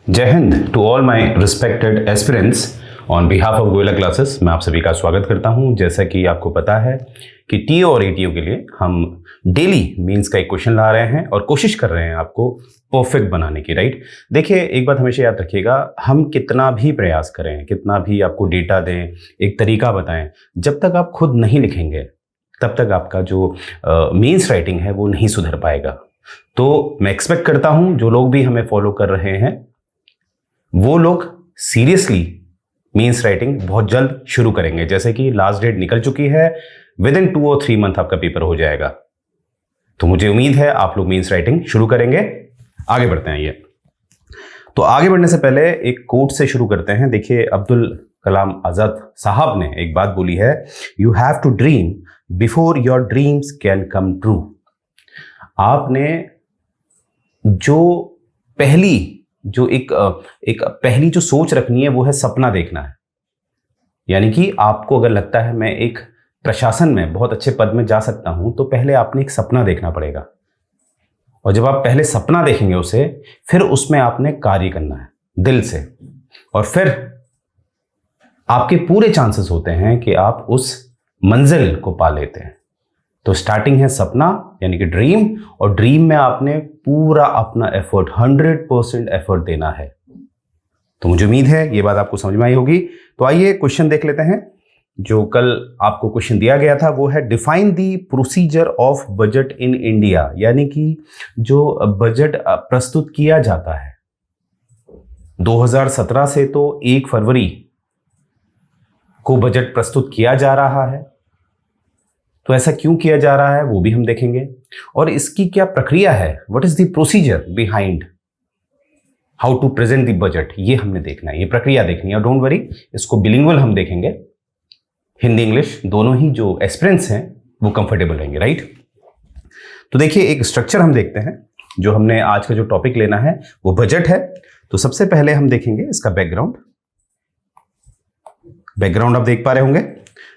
जय हिंद to all my respected aspirants. On behalf of Goyla classes मैं आप सभी का स्वागत करता हूं। जैसा कि आपको पता है कि टीओ और एटीओ के लिए हम डेली मींस का एक क्वेश्चन ला रहे हैं और कोशिश कर रहे हैं आपको परफेक्ट बनाने की। राइट, देखिए एक बात हमेशा याद रखिएगा, हम कितना भी प्रयास करें, कितना भी आपको डेटा दें, एक तरीका बताएं, जब तक आप खुद नहीं लिखेंगे तब तक आपका जो मींस राइटिंग है वो नहीं सुधर पाएगा। तो मैं एक्सपेक्ट करता हूं जो लोग भी हमें फॉलो कर रहे हैं वो लोग सीरियसली मींस राइटिंग बहुत जल्द शुरू करेंगे। जैसे कि लास्ट डेट निकल चुकी है, विद इन 2 और 3 मंथ आपका पेपर हो जाएगा। तो मुझे उम्मीद है आप लोग मींस राइटिंग शुरू करेंगे। आगे बढ़ते हैं। ये तो आगे बढ़ने से पहले एक कोट से शुरू करते हैं। देखिए अब्दुल कलाम आजाद साहब ने एक बात बोली है, you have to dream before your dreams can come true. आपने जो पहली जो सोच रखनी है वो है सपना देखना है। यानी कि आपको अगर लगता है मैं एक प्रशासन में बहुत अच्छे पद में जा सकता हूं, तो पहले आपने एक सपना देखना पड़ेगा। और जब आप पहले सपना देखेंगे उसे, फिर उसमें आपने कार्य करना है दिल से, और फिर आपके पूरे चांसेस होते हैं कि आप उस मंजिल को पा लेते हैं। तो स्टार्टिंग है सपना यानी कि ड्रीम, और ड्रीम में आपने पूरा अपना एफर्ट 100% एफर्ट देना है। तो मुझे उम्मीद है ये बात आपको समझ में आई होगी। तो आइए क्वेश्चन देख लेते हैं। जो कल आपको क्वेश्चन दिया गया था वो है define the procedure of budget in India. यानी कि जो बजट प्रस्तुत किया जाता है 2017 से, तो 1 फरवरी को बजट प्रस्तुत किया जा रहा है। तो ऐसा क्यों किया जा रहा है वो भी हम देखेंगे, और इसकी क्या प्रक्रिया है, what is the procedure behind how to present the budget, ये हमने देखना है, ये प्रक्रिया देखनी है। और डोंट वरी, इसको बिलिंगुअल हम देखेंगे, हिंदी इंग्लिश दोनों ही जो एस्पिरेंट्स हैं वो कंफर्टेबल रहेंगे। राइट, तो देखिए एक स्ट्रक्चर हम देखते हैं। जो हमने आज का जो टॉपिक लेना है वो बजट है। तो सबसे पहले हम देखेंगे इसका बैकग्राउंड आप देख पा रहे होंगे।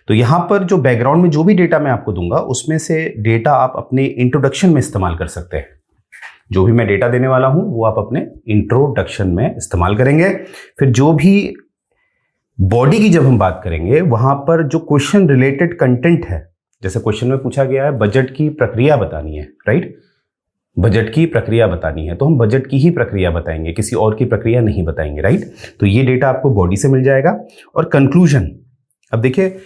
तो यहां पर जो बैकग्राउंड में जो भी डेटा मैं आपको दूंगा उसमें से डेटा आप अपने इंट्रोडक्शन में इस्तेमाल कर सकते हैं। जो भी मैं डेटा देने वाला हूं वो आप अपने इंट्रोडक्शन में इस्तेमाल करेंगे। फिर जो भी बॉडी की जब हम बात करेंगे वहां पर जो क्वेश्चन रिलेटेड कंटेंट है, जैसे क्वेश्चन में पूछा गया है बजट की प्रक्रिया बतानी है। राइट, बजट की प्रक्रिया बतानी है, तो हम बजट की ही प्रक्रिया बताएंगे, किसी और की प्रक्रिया नहीं बताएंगे। राइट, तो ये डेटा आपको बॉडी से मिल जाएगा। और कंक्लूजन, अब देखिए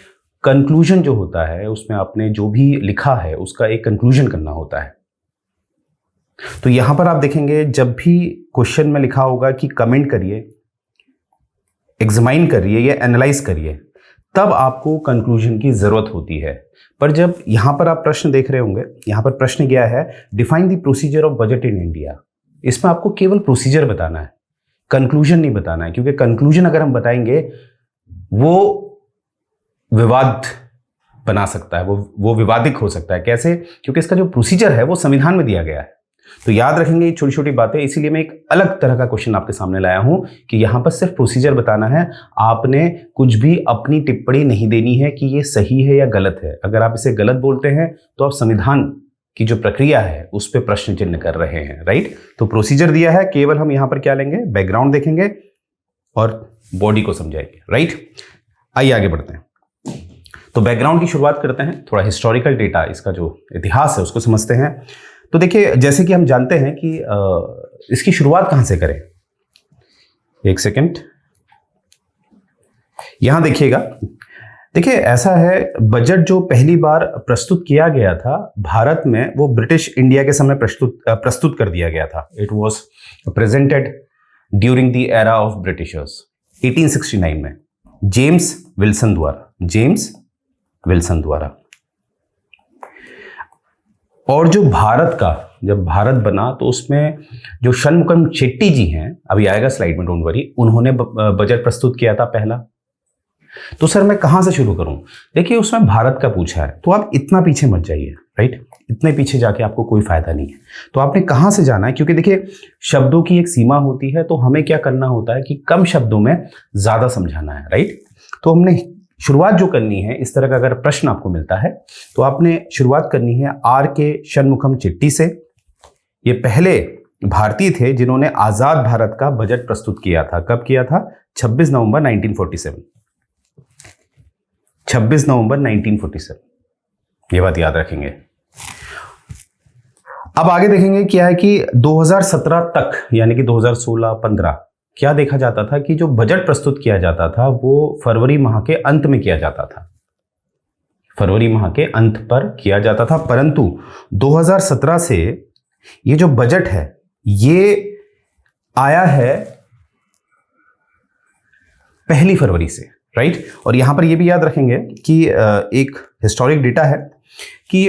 कंक्लूजन जो होता है उसमें आपने जो भी लिखा है उसका एक कंक्लूजन करना होता है। तो यहां पर आप देखेंगे जब भी क्वेश्चन में लिखा होगा कि कमेंट करिए, एग्जामाइन करिए या एनालाइज करिए, तब आपको कंक्लूजन की जरूरत होती है। पर जब यहां पर आप प्रश्न देख रहे होंगे, यहां पर प्रश्न क्या है, define the procedure of budget in India. इसमें आपको केवल प्रोसीजर बताना है, कंक्लूजन नहीं बताना है, क्योंकि कंक्लूजन अगर हम बताएंगे वो विवाद बना सकता है, वो विवादिक हो सकता है। कैसे? क्योंकि इसका जो प्रोसीजर है वो संविधान में दिया गया है। तो याद रखेंगे ये छोटी छोटी बातें, इसीलिए मैं एक अलग तरह का क्वेश्चन आपके सामने लाया हूं कि यहां पर सिर्फ प्रोसीजर बताना है। आपने कुछ भी अपनी टिप्पणी नहीं देनी है कि ये सही है या गलत है। अगर आप इसे गलत बोलते हैं तो आप संविधान की जो प्रक्रिया है उस पर प्रश्न चिन्ह कर रहे हैं। राइट, तो प्रोसीजर दिया है, केवल हम यहां पर क्या लेंगे, बैकग्राउंड देखेंगे और बॉडी को समझाएंगे। राइट, आइए आगे बढ़ते हैं। तो बैकग्राउंड की शुरुआत करते हैं, थोड़ा हिस्टोरिकल डेटा, इसका जो इतिहास है उसको समझते हैं। तो देखिए जैसे कि हम जानते हैं कि इसकी शुरुआत कहां से करें। एक सेकंड, यहां देखिएगा। देखिए ऐसा है, बजट जो पहली बार प्रस्तुत किया गया था भारत में वो ब्रिटिश इंडिया के समय प्रस्तुत कर दिया गया था। It was presented during the era of Britishers 1869 में जेम्स विल्सन द्वारा। और जो जब भारत बना तो उसमें जो षणमुखम चेट्टी जी हैं, अभी आएगा स्लाइड में, डोंट वरी, उन्होंने बजट प्रस्तुत किया था पहला। तो सर मैं कहां से शुरू करूं? देखिए उसमें भारत का पूछा है, तो आप इतना पीछे मत जाइए। राइट, इतने पीछे जाके आपको कोई फायदा नहीं है। तो आपने कहां से जाना है, क्योंकि देखिए शब्दों की एक सीमा होती है, तो हमें क्या करना होता है कि कम शब्दों में ज्यादा समझाना है। राइट, तो हमने शुरुआत जो करनी है, इस तरह का अगर प्रश्न आपको मिलता है तो आपने शुरुआत करनी है आर के षणमुखम चेट्टी से। ये पहले भारतीय थे जिन्होंने आजाद भारत का बजट प्रस्तुत किया था। कब किया था? 26 नवंबर 1947। 26 नवंबर 1947, ये बात याद रखेंगे। अब आगे देखेंगे क्या है कि 2017 तक यानी कि 2016-15 क्या देखा जाता था कि जो बजट प्रस्तुत किया जाता था वो फरवरी माह के अंत में किया जाता था, फरवरी माह के अंत पर किया जाता था। परंतु 2017 से ये जो बजट है ये आया है 1 फरवरी से, राइट। और यहां पर ये भी याद रखेंगे कि एक हिस्टोरिक डेटा है कि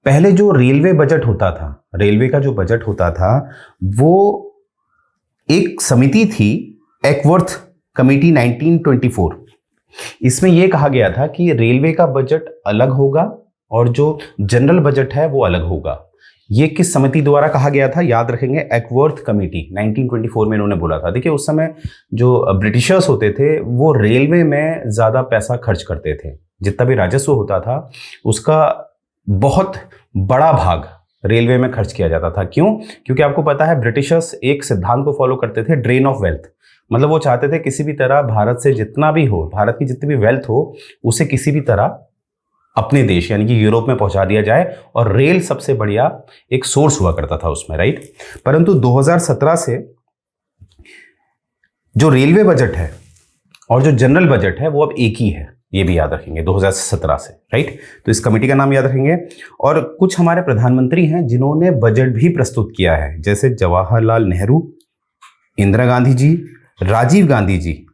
पहले जो रेलवे बजट होता था, रेलवे का जो बजट होता था वो एक समिति थी, एकवर्थ कमेटी 1924। इसमें यह कहा गया था कि रेलवे का बजट अलग होगा और जो जनरल बजट है वो अलग होगा। ये किस समिति द्वारा कहा गया था? याद रखेंगे, एकवर्थ कमेटी 1924 में इन्होंने बोला था। देखिए उस समय जो ब्रिटिशर्स होते थे वो रेलवे में ज्यादा पैसा खर्च करते थे, जितना भी राजस्व होता था उसका बहुत बड़ा भाग रेलवे में खर्च किया जाता था। क्यों? क्योंकि आपको पता है ब्रिटिशर्स एक सिद्धांत को फॉलो करते थे, ड्रेन ऑफ वेल्थ। मतलब वो चाहते थे किसी भी तरह भारत से जितना भी हो, भारत की जितनी भी वेल्थ हो उसे किसी भी तरह अपने देश यानी कि यूरोप में पहुंचा दिया जाए, और रेल सबसे बढ़िया एक सोर्स हुआ करता था उसमें, राइट। परंतु 2017 से जो रेलवे बजट है और जो जनरल बजट है वो अब एक ही है, ये भी याद रखेंगे 2017 से, राइट। तो इस कमेटी का नाम याद रखेंगे। और कुछ हमारे प्रधानमंत्री हैं जिन्होंने बजट भी प्रस्तुत किया है, जैसे जवाहरलाल नेहरू, इंदिरा गांधी जी, राजीव गांधी जी।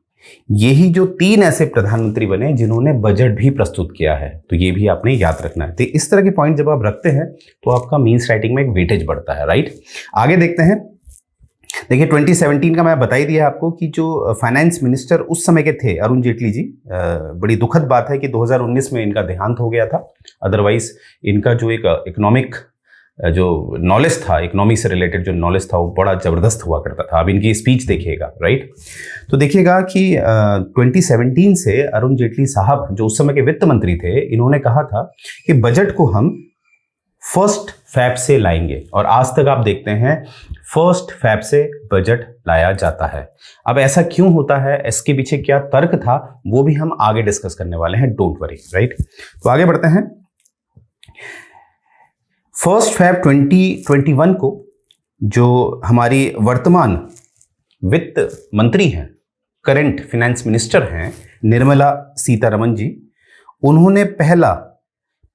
यही जो 3 ऐसे प्रधानमंत्री बने जिन्होंने बजट भी प्रस्तुत किया है, तो ये भी आपने याद रखना है। तो इस तरह के पॉइंट जब आप रखते हैं तो आपका मीन्स राइटिंग में एक वेटेज बढ़ता है, राइट। आगे देखते हैं। देखिए 2017 का मैं बता ही दिया आपको कि जो फाइनेंस मिनिस्टर उस समय के थे अरुण जेटली जी, बड़ी दुखद बात है कि 2019 में इनका देहांत हो गया था। अदरवाइज इनका जो एक इकोनॉमिक जो नॉलेज था, इकोनॉमी से रिलेटेड जो नॉलेज था वो बड़ा जबरदस्त हुआ करता था। अब इनकी स्पीच देखिएगा, राइट। तो देखिएगा कि 2017 से अरुण जेटली साहब जो उस समय के वित्त मंत्री थे, इन्होंने कहा था कि बजट को हम 1 फरवरी से लाएंगे, और आज तक आप देखते हैं 1 फरवरी से बजट लाया जाता है। अब ऐसा क्यों होता है, इसके पीछे क्या तर्क था, वो भी हम आगे डिस्कस करने वाले हैं, डोंट वरी, राइट। तो आगे बढ़ते हैं। 1 फरवरी 2021 को जो हमारी वर्तमान वित्त मंत्री हैं, करंट फाइनेंस मिनिस्टर हैं, निर्मला सीतारमण जी, उन्होंने पहला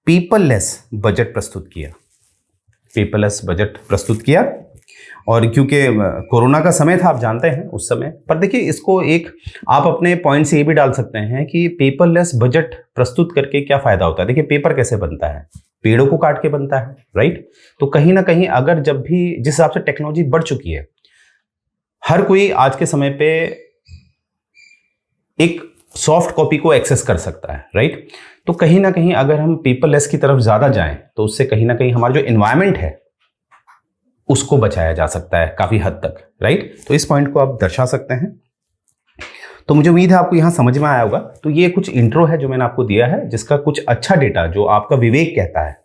पेपरलेस बजट प्रस्तुत किया। पेपरलेस बजट प्रस्तुत किया, और क्योंकि कोरोना का समय था, आप जानते हैं उस समय पर। देखिए इसको एक आप अपने पॉइंट से ये भी डाल सकते हैं कि पेपरलेस बजट प्रस्तुत करके क्या फायदा होता है। देखिए पेपर कैसे बनता है, पेड़ों को काट के बनता है, राइट। तो कहीं ना कहीं अगर जब भी जिस हिसाब से टेक्नोलॉजी बढ़ चुकी है, हर कोई आज के समय पे एक सॉफ्ट कॉपी को एक्सेस कर सकता है, राइट। तो कहीं ना कहीं अगर हम पेपरलेस की तरफ ज्यादा जाएं तो उससे कहीं ना कहीं हमारा जो एनवायरनमेंट है उसको बचाया जा सकता है काफी हद तक, राइट। तो इस पॉइंट को आप दर्शा सकते हैं। तो मुझे उम्मीद है आपको यहां समझ में आया होगा। तो ये कुछ इंट्रो है जो मैंने आपको दिया है, जिसका कुछ अच्छा डेटा जो आपका विवेक कहता है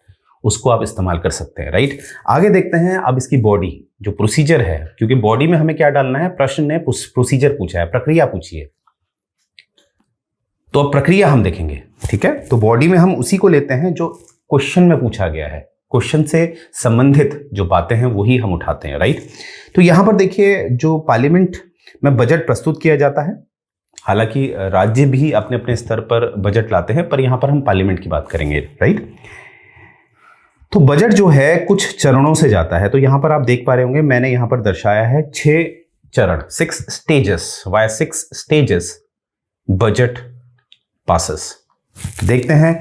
उसको आप इस्तेमाल कर सकते हैं, राइट। आगे देखते हैं अब इसकी बॉडी जो प्रोसीजर है, क्योंकि बॉडी में हमें क्या डालना है, प्रश्न ने प्रोसीजर पूछा है, प्रक्रिया पूछी है, तो अब प्रक्रिया हम देखेंगे, ठीक है। तो बॉडी में हम उसी को लेते हैं जो क्वेश्चन में पूछा गया है, क्वेश्चन से संबंधित जो बातें हैं वही हम उठाते हैं, राइट। तो यहां पर देखिए जो पार्लियामेंट में बजट प्रस्तुत किया जाता है, हालांकि राज्य भी अपने अपने स्तर पर बजट लाते हैं, पर यहां पर हम पार्लियामेंट की बात करेंगे, राइट। तो बजट जो है कुछ चरणों से जाता है। तो यहां पर आप देख पा रहे होंगे, मैंने यहां पर दर्शाया है 6 चरण, 6 stages. Why 6 stages budget passes. देखते हैं,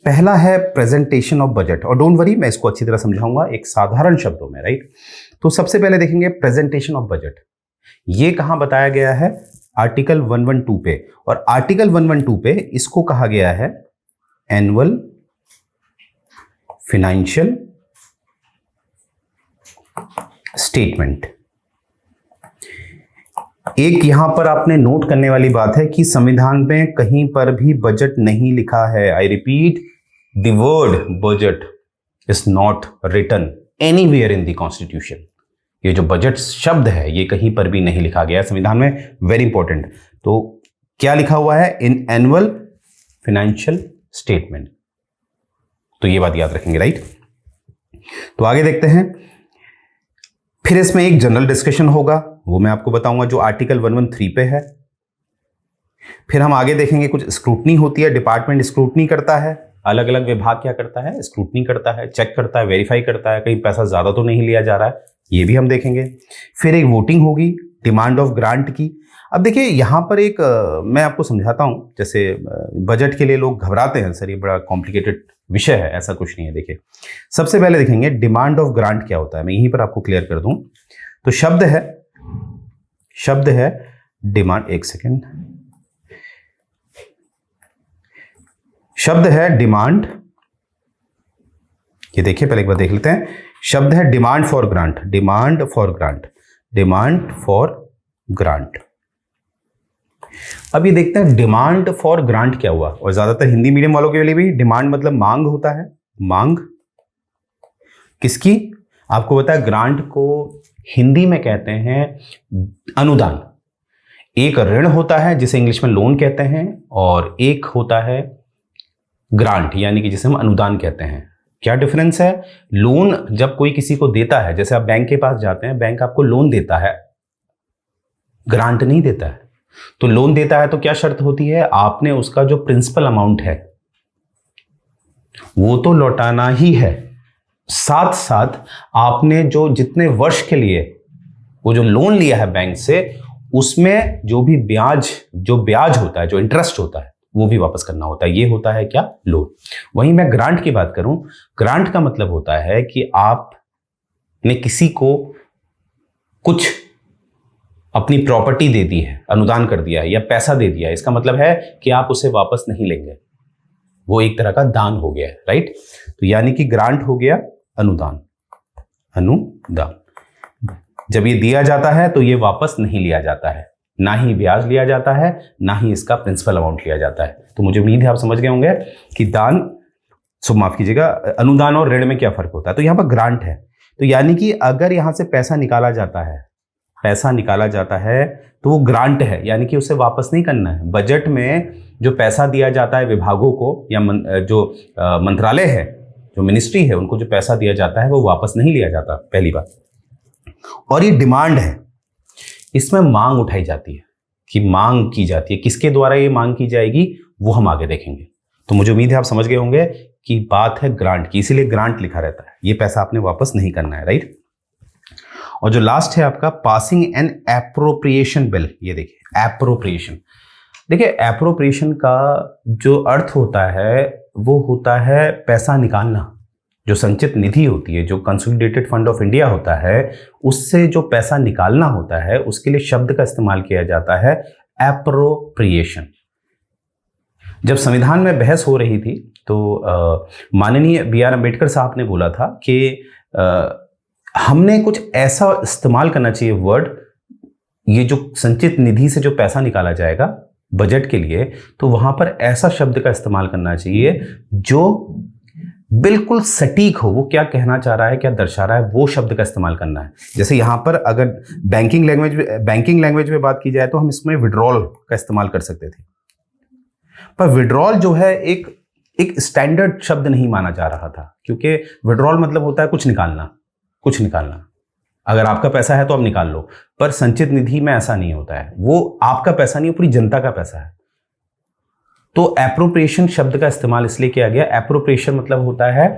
पहला है प्रेजेंटेशन ऑफ बजट, और डोंट वरी मैं इसको अच्छी तरह समझाऊंगा एक साधारण शब्दों में, राइट। तो सबसे पहले देखेंगे प्रेजेंटेशन ऑफ बजट। ये कहां बताया गया है, आर्टिकल 112 पे, और आर्टिकल 112 पे इसको कहा गया है एनुअल फाइनेंशियल स्टेटमेंट। एक यहां पर आपने नोट करने वाली बात है कि संविधान में कहीं पर भी बजट नहीं लिखा है। I repeat, the word budget is not written anywhere in the constitution. ये जो बजट शब्द है ये कहीं पर भी नहीं लिखा गया है संविधान में, वेरी इंपॉर्टेंट। तो क्या लिखा हुआ है? In annual financial statement. तो ये बात याद रखेंगे, राइट। तो आगे देखते हैं। फिर इसमें एक जनरल डिस्कशन होगा, वो मैं आपको बताऊंगा, जो आर्टिकल 113 पे है। फिर हम आगे देखेंगे कुछ स्क्रूटनी होती है, डिपार्टमेंट स्क्रूटनी करता है, अलग अलग विभाग क्या करता है? स्क्रूटनी करता है, चेक करता है, वेरीफाई करता है कहीं पैसा ज्यादा तो नहीं लिया जा रहा है, ये भी हम देखेंगे। फिर एक वोटिंग होगी डिमांड ऑफ ग्रांट की। अब देखिए यहां पर एक मैं आपको समझाता हूं, जैसे बजट के लिए लोग घबराते हैं, सर ये बड़ा कॉम्प्लिकेटेड विषय है, ऐसा कुछ नहीं है। देखिए सबसे पहले देखेंगे डिमांड ऑफ ग्रांट क्या होता है, मैं यहीं पर आपको क्लियर कर दूं। तो शब्द है डिमांड, एक सेकेंड, शब्द है डिमांड, ये देखिए पहले एक बार देख लेते हैं। शब्द है demand for grant, demand for grant, demand for grant. अब ये देखते हैं डिमांड फॉर ग्रांट क्या हुआ, और ज्यादातर हिंदी मीडियम वालों के लिए भी डिमांड मतलब मांग होता है। मांग किसकी? आपको पता है ग्रांट को हिंदी में कहते हैं अनुदान। एक ऋण होता है जिसे इंग्लिश में लोन कहते हैं, और एक होता है ग्रांट यानी कि जिसे हम अनुदान कहते हैं। क्या डिफरेंस है? लोन जब कोई किसी को देता है, जैसे आप बैंक के पास जाते हैं, बैंक आपको लोन देता है, ग्रांट नहीं देता है। तो लोन देता है तो क्या शर्त होती है? आपने उसका जो प्रिंसिपल अमाउंट है वो तो लौटाना ही है, साथ साथ आपने जो जितने वर्ष के लिए वो जो लोन लिया है बैंक से, उसमें जो भी ब्याज होता है, जो इंटरेस्ट होता है, वो भी वापस करना होता है। ये होता है क्या? लोन। वहीं मैं ग्रांट की बात करूं, ग्रांट का मतलब होता है कि आपने किसी को कुछ अपनी प्रॉपर्टी दे दी है, अनुदान कर दिया है, या पैसा दे दिया है, इसका मतलब है कि आप उसे वापस नहीं लेंगे, वो एक तरह का दान हो गया है, राइट। तो यानी कि ग्रांट हो गया अनुदान। अनुदान जब ये दिया जाता है तो ये वापस नहीं लिया जाता है, ना ही ब्याज लिया जाता है, ना ही इसका प्रिंसिपल अमाउंट लिया जाता है। तो मुझे उम्मीद है आप समझ गए होंगे कि माफ कीजिएगा, अनुदान और ऋण में क्या फर्क होता है। तो यहां पर ग्रांट है, तो यानी कि अगर यहां से पैसा निकाला जाता है तो वो ग्रांट है, यानी कि उसे वापस नहीं करना है। बजट में जो पैसा दिया जाता है विभागों को, या जो मंत्रालय है, जो मिनिस्ट्री है, उनको जो पैसा दिया जाता है वो वापस नहीं लिया जाता, पहली बात। और ये डिमांड है, इसमें मांग उठाई जाती है, कि मांग की जाती है। किसके द्वारा ये मांग की जाएगी वो हम आगे देखेंगे। तो मुझे उम्मीद है आप समझ गए होंगे कि बात है ग्रांट की, इसीलिए ग्रांट लिखा रहता है, ये पैसा आपने वापस नहीं करना है, राइट। और जो लास्ट है आपका पासिंग एन एप्रोप्रिएशन बिल, ये देखिए एप्रोप्रिएशन। देखिए एप्रोप्रिएशन का जो अर्थ होता है वो होता है पैसा निकालना। जो संचित निधि होती है, जो कंसोलिडेटेड फंड ऑफ इंडिया होता है, उससे जो पैसा निकालना होता है, उसके लिए शब्द का इस्तेमाल किया जाता है एप्रोप्रिएशन। जब संविधान में बहस हो रही थी तो माननीय B.R. अम्बेडकर साहब ने बोला था कि हमने कुछ ऐसा इस्तेमाल करना चाहिए वर्ड, ये जो संचित निधि से जो पैसा निकाला जाएगा बजट के लिए, तो वहां पर ऐसा शब्द का इस्तेमाल करना चाहिए जो बिल्कुल सटीक हो, वो क्या कहना चाह रहा है, क्या दर्शा रहा है, वो शब्द का इस्तेमाल करना है। जैसे यहां पर अगर बैंकिंग लैंग्वेज में बात की जाए तो हम इसमें विड्रॉल का इस्तेमाल कर सकते थे, पर विड्रॉल जो है एक स्टैंडर्ड शब्द नहीं माना जा रहा था, क्योंकि विड्रॉल मतलब होता है कुछ निकालना। अगर आपका पैसा है तो आप निकाल लो, पर संचित निधि में ऐसा नहीं होता है, वो आपका पैसा नहीं, पूरी जनता का पैसा है। तो एप्रोप्रिएशन शब्द का इस्तेमाल इसलिए किया गया। एप्रोप्रिएशन मतलब होता है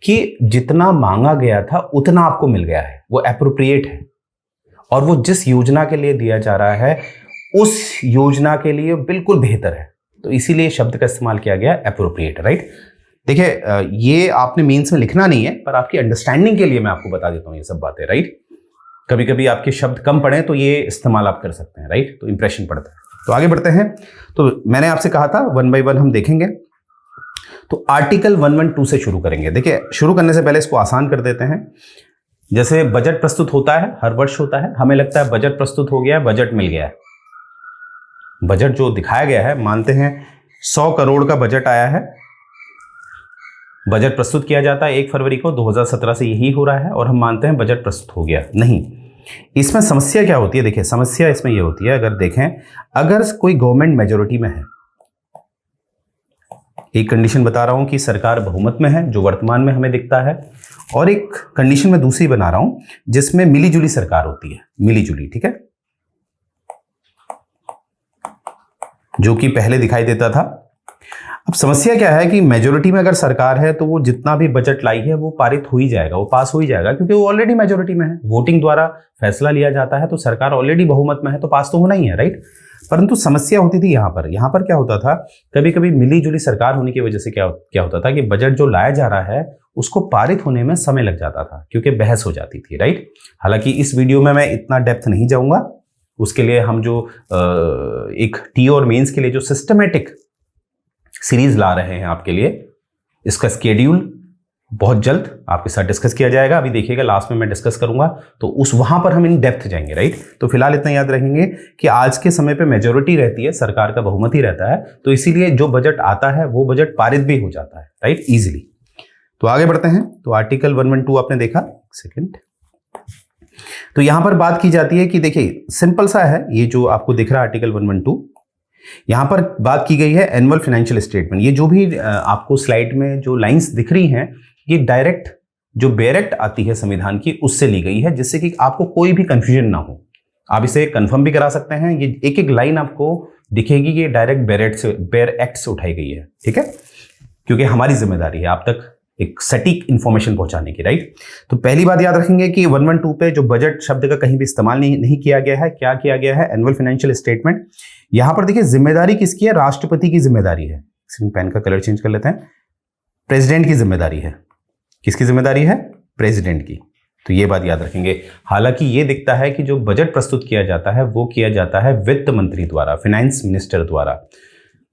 कि जितना मांगा गया था उतना आपको मिल गया है, वो एप्रोप्रिएट है, और वो जिस योजना के लिए दिया जा रहा है उस योजना के लिए बिल्कुल बेहतर है। तो इसीलिए शब्द का इस्तेमाल किया गया एप्रोप्रिएट, राइट। देखिए ये आपने मेंस में लिखना नहीं है, पर आपकी अंडरस्टैंडिंग के लिए मैं आपको बता देता हूं ये सब बातें, राइट। कभी कभी आपके शब्द कम पढ़े तो ये इस्तेमाल आप कर सकते हैं, राइट, तो इंप्रेशन पड़ता है। तो आगे बढ़ते हैं। तो मैंने आपसे कहा था 1 by 1 हम देखेंगे। तो आर्टिकल 112 से शुरू करेंगे। देखिए शुरू करने से पहले इसको आसान कर देते हैं। जैसे बजट प्रस्तुत होता है, हर वर्ष होता है, हमें लगता है बजट प्रस्तुत हो गया है, बजट मिल गया है। बजट जो दिखाया गया है, मानते हैं 100 करोड़ का बजट आया है, बजट प्रस्तुत किया जाता है 1 फरवरी को 2017 से, यही हो रहा है, और हम मानते हैं बजट प्रस्तुत हो गया। नहीं, इसमें समस्या क्या होती है, देखिए समस्या इसमें ये होती है, अगर देखें अगर कोई गवर्नमेंट मेजोरिटी में है, एक कंडीशन बता रहा हूं कि सरकार बहुमत में है जो वर्तमान में हमें दिखता है, और एक कंडीशन में दूसरी बना रहा हूं जिसमें मिलीजुली सरकार होती है, मिलीजुली, ठीक है, जो कि पहले दिखाई देता था। अब समस्या क्या है कि मेजोरिटी में अगर सरकार है तो वो जितना भी बजट लाई है वो पारित हो ही जाएगा, वो पास हो ही जाएगा, क्योंकि वो ऑलरेडी मेजोरिटी में है, वोटिंग द्वारा फैसला लिया जाता है, तो सरकार ऑलरेडी बहुमत में है तो पास तो होना ही है, राइट। परंतु समस्या होती थी यहाँ पर क्या होता था, कभी कभी मिलीजुली सरकार होने की वजह से क्या होता था कि बजट जो लाया जा रहा है उसको पारित होने में समय लग जाता था, क्योंकि बहस हो जाती थी, राइट। हालांकि इस वीडियो में मैं इतना डेप्थ नहीं जाऊंगा, उसके लिए हम जो एक टी और मेंस के लिए जो सिस्टमेटिक सीरीज ला रहे हैं आपके लिए, इसका स्केड्यूल बहुत जल्द आपके साथ डिस्कस किया जाएगा। अभी देखिएगा लास्ट में मैं डिस्कस करूंगा तो वहां पर हम इन डेप्थ जाएंगे, राइट। तो फिलहाल इतना याद रखेंगे कि आज के समय पे मेजोरिटी रहती है, सरकार का बहुमत ही रहता है, तो इसीलिए जो बजट आता है वो बजट पारित भी हो जाता है, राइट, इजीली। तो आगे बढ़ते हैं। तो आर्टिकल 112 आपने देखा, सेकंड, तो यहां पर बात की जाती है कि देखिए सिंपल सा है, ये जो आपको दिख रहा है आर्टिकल 112, यहां पर बात की गई है एनुअल फाइनेंशियल स्टेटमेंट। ये जो भी आपको स्लाइड में जो लाइंस दिख रही हैं, ये डायरेक्ट जो बेरेक्ट आती है संविधान की उससे ली गई है, जिससे कि आपको कोई भी कंफ्यूजन ना हो। आप इसे कंफर्म भी करा सकते हैं, ये एक एक लाइन आपको दिखेगी, ये डायरेक्ट बेरेक्ट से उठाई गई है, ठीक है, क्योंकि हमारी जिम्मेदारी है आप तक एक सटीक इंफॉर्मेशन पहुंचाने की, राइट। तो पहली बात याद रखेंगे कि 112 पे जो बजट शब्द का कहीं भी इस्तेमाल नहीं किया गया है, क्या किया गया है, एनुअल फाइनेंशियल स्टेटमेंट। यहां पर देखिए जिम्मेदारी किसकी है, राष्ट्रपति की जिम्मेदारी है। पेन का कलर चेंज कर लेते हैं, प्रेसिडेंट की जिम्मेदारी है। किसकी जिम्मेदारी है, प्रेसिडेंट की। तो ये बात याद रखेंगे। हालांकि ये दिखता है कि जो बजट प्रस्तुत किया जाता है वो किया जाता है वित्त मंत्री द्वारा, फाइनेंस मिनिस्टर द्वारा।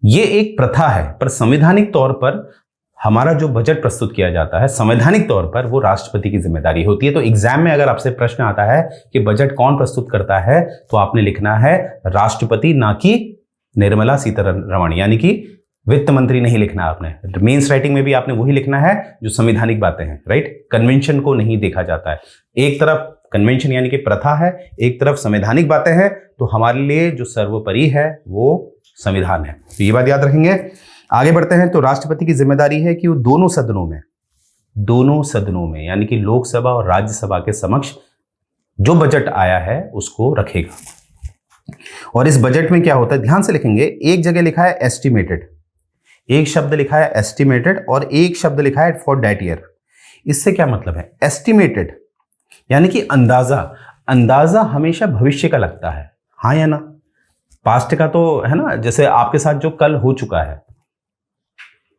ये एक प्रथा है, पर संवैधानिक तौर पर हमारा जो बजट प्रस्तुत किया जाता है संवैधानिक तौर पर वो राष्ट्रपति की जिम्मेदारी होती है। तो एग्जाम में अगर आपसे प्रश्न आता है कि बजट कौन प्रस्तुत करता है, तो आपने लिखना है राष्ट्रपति, ना कि निर्मला सीतारमण, यानी कि वित्त मंत्री नहीं लिखना आपने। मेंस राइटिंग में भी आपने वही लिखना है जो संवैधानिक बातें हैं, राइट। कन्वेंशन को नहीं देखा जाता है, एक तरफ कन्वेंशन यानी कि प्रथा है, एक तरफ संवैधानिक बातें हैं, तो हमारे लिए जो सर्वोपरि है वो संविधान है। तो ये बात याद रखेंगे। आगे बढ़ते हैं। तो राष्ट्रपति की जिम्मेदारी है कि वो दोनों सदनों में यानी कि लोकसभा और राज्यसभा के समक्ष जो बजट आया है उसको रखेगा। और इस बजट में क्या होता है, ध्यान से लिखेंगे, एक जगह लिखा है एस्टिमेटेड, एक शब्द लिखा है एस्टिमेटेड और एक शब्द लिखा है फॉर दैट ईयर। इससे क्या मतलब है, एस्टिमेटेड यानी कि अंदाजा हमेशा भविष्य का लगता है, हाँ या ना। पास्ट का तो है ना, जैसे आपके साथ जो कल हो चुका है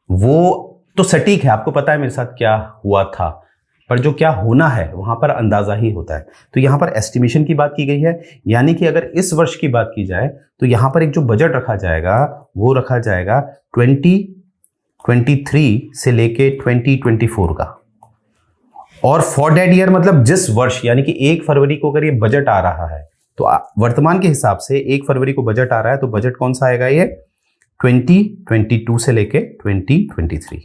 वो तो सटीक है, आपको पता है मेरे साथ क्या हुआ था, पर जो क्या होना है वहां पर अंदाजा ही होता है। तो यहां पर एस्टिमेशन की बात की गई है, यानी कि अगर इस वर्ष की बात की जाए तो यहां पर एक जो बजट रखा जाएगा वो रखा जाएगा 2023 से लेके 2024 का। और फॉर दैट ईयर मतलब जिस वर्ष, यानी कि 1 फरवरी को अगर ये बजट आ रहा है तो वर्तमान के हिसाब से 1 फरवरी को बजट आ रहा है, तो बजट कौन सा आएगा, ये 2022 से लेके 2023।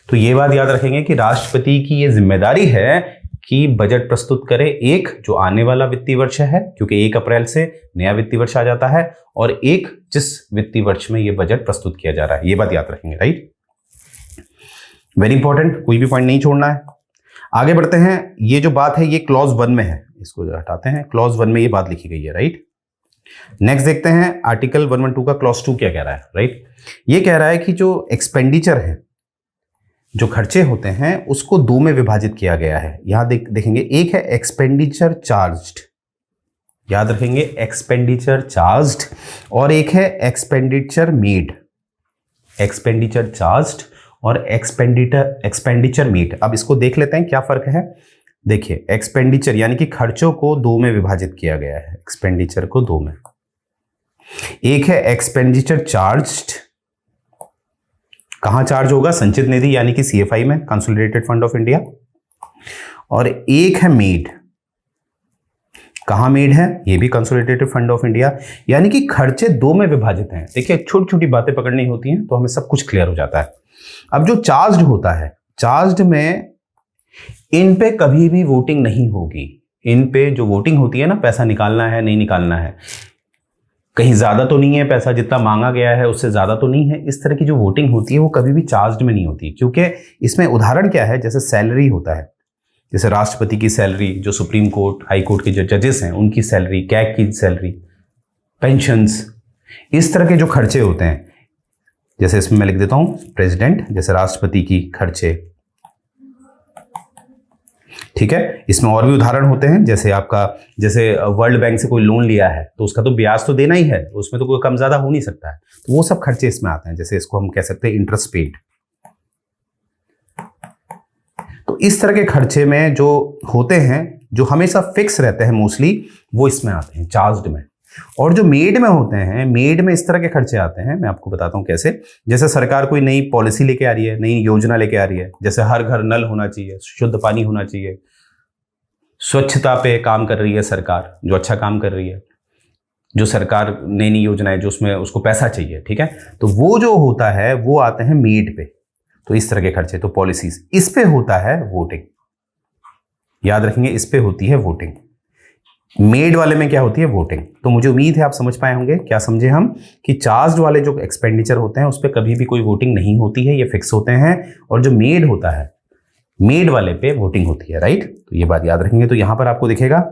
तो ये बात याद रखेंगे कि राष्ट्रपति की ये जिम्मेदारी है कि बजट प्रस्तुत करे, एक जो आने वाला वित्तीय वर्ष है क्योंकि 1 अप्रैल से नया वित्तीय वर्ष आ जाता है, और एक जिस वित्तीय वर्ष में ये बजट प्रस्तुत किया जा रहा है। ये बात याद रखेंगे, राइट, वेरी इंपॉर्टेंट, कोई भी पॉइंट नहीं छोड़ना है। आगे बढ़ते हैं। ये जो बात है ये क्लॉज 1 में है, इसको हटाते हैं, क्लॉज 1 में ये बात लिखी गई है, राइट। नेक्स्ट देखते हैं आर्टिकल 112 का क्लॉज 2 क्या कह रहा है, राइट। ये कह रहा है कि जो एक्सपेंडिचर है, जो खर्चे होते हैं उसको 2 में विभाजित किया गया है। यहां देखेंगे, एक है एक्सपेंडिचर चार्ज्ड, याद रखेंगे एक्सपेंडिचर चार्ज्ड, और एक है एक्सपेंडिचर मेड। एक्सपेंडिचर चार्ज्ड और एक्सपेंडिचर मेड। अब इसको देख लेते हैं क्या फर्क है। देखिए एक्सपेंडिचर यानी कि खर्चों को 2 में विभाजित किया गया है, एक्सपेंडिचर को 2 में। एक है एक्सपेंडिचर चार्ज्ड, कहां चार्ज होगा, संचित निधि यानी कि सीएफआई में, कंसोलिडेटेड फंड ऑफ इंडिया। और एक है मेड, कहां मेड है, ये भी कंसोलिडेटेड फंड ऑफ इंडिया, यानी कि खर्चे 2 में विभाजित हैं। देखिए छोटी छोटी बातें पकड़नी होती हैं तो हमें सब कुछ क्लियर हो जाता है। अब जो चार्ज्ड होता है, चार्ज्ड में इन पे कभी भी वोटिंग नहीं होगी, इन पे जो वोटिंग होती है ना, पैसा निकालना है नहीं निकालना है, कहीं ज़्यादा तो नहीं है पैसा, जितना मांगा गया है उससे ज़्यादा तो नहीं है, इस तरह की जो वोटिंग होती है वो कभी भी चार्ज में नहीं होती। क्योंकि इसमें उदाहरण क्या है, जैसे सैलरी होता है, जैसे राष्ट्रपति की सैलरी, जो सुप्रीम कोर्ट हाई कोर्ट के जो जजेस हैं उनकी सैलरी, कैग की सैलरी, पेंशन्स, इस तरह के जो खर्चे होते हैं, जैसे इसमें मैं लिख देता हूं प्रेसिडेंट, जैसे राष्ट्रपति की खर्चे, ठीक है। इसमें और भी उदाहरण होते हैं, जैसे आपका, जैसे वर्ल्ड बैंक से कोई लोन लिया है तो उसका तो ब्याज तो देना ही है, उसमें तो कोई कम ज्यादा हो नहीं सकता है, तो वो सब खर्चे इसमें आते हैं। जैसे इसको हम कह सकते हैं इंटरेस्ट पेड। तो इस तरह के खर्चे में जो होते हैं, जो हमेशा फिक्स रहते हैं मोस्टली, वो इसमें आते हैं चार्ज्ड में। और जो मेड में होते हैं, मेड में इस तरह के खर्चे आते हैं, मैं आपको बताता हूं कैसे। जैसे सरकार कोई नई पॉलिसी लेके आ रही है, नई योजना लेके आ रही है, जैसे हर घर नल होना चाहिए, शुद्ध पानी होना चाहिए, स्वच्छता पे काम कर रही है सरकार, जो अच्छा काम कर रही है, जो सरकार नई नई योजनाएं जो उसमें उसको पैसा चाहिए, ठीक है, तो वो जो होता है वो आते हैं मेड पे। तो इस तरह के खर्चे, तो पॉलिसीज, इस पे होता है वोटिंग, याद रखेंगे, इस पे होती है वोटिंग। मेड वाले में क्या होती है, वोटिंग। तो मुझे उम्मीद है आप समझ पाए होंगे। क्या समझे हम, कि चार्ज वाले जो एक्सपेंडिचर होते हैं उस पर कभी भी कोई वोटिंग नहीं होती है, ये फिक्स होते हैं, और जो मेड होता है, मेड वाले पे वोटिंग होती है, राइट। तो ये बात याद रखेंगे। तो यहां पर आपको दिखेगा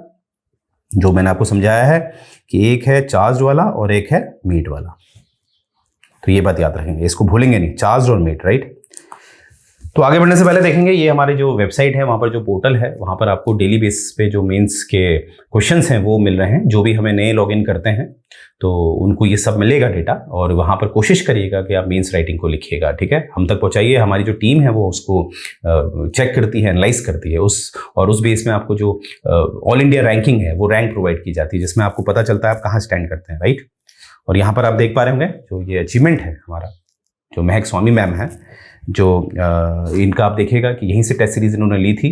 जो मैंने आपको समझाया है कि एक है चार्ज वाला और एक है मेड वाला। तो ये बात याद रखेंगे, इसको भूलेंगे नहीं, चार्ज और मेड, राइट। तो आगे बढ़ने से पहले देखेंगे ये हमारी जो वेबसाइट है, वहाँ पर जो पोर्टल है, वहाँ पर आपको डेली बेसिस पे जो मेंस के क्वेश्चंस हैं वो मिल रहे हैं। जो भी हमें नए लॉगिन करते हैं तो उनको ये सब मिलेगा डेटा, और वहाँ पर कोशिश करिएगा कि आप मेंस राइटिंग को लिखिएगा, ठीक है, हम तक पहुँचाइए। हमारी जो टीम है वो उसको चेक करती है, एनालाइज करती है, उस बेस में आपको जो ऑल इंडिया रैंकिंग है वो रैंक प्रोवाइड की जाती है, जिसमें आपको पता चलता है आप कहाँ स्टैंड करते हैं, राइट। और यहाँ पर आप देख पा रहे होंगे जो ये अचीवमेंट है हमारा, जो महक स्वामी मैम है, जो इनका आप देखिएगा कि यहीं से टेस्ट सीरीज इन्होंने ली थी,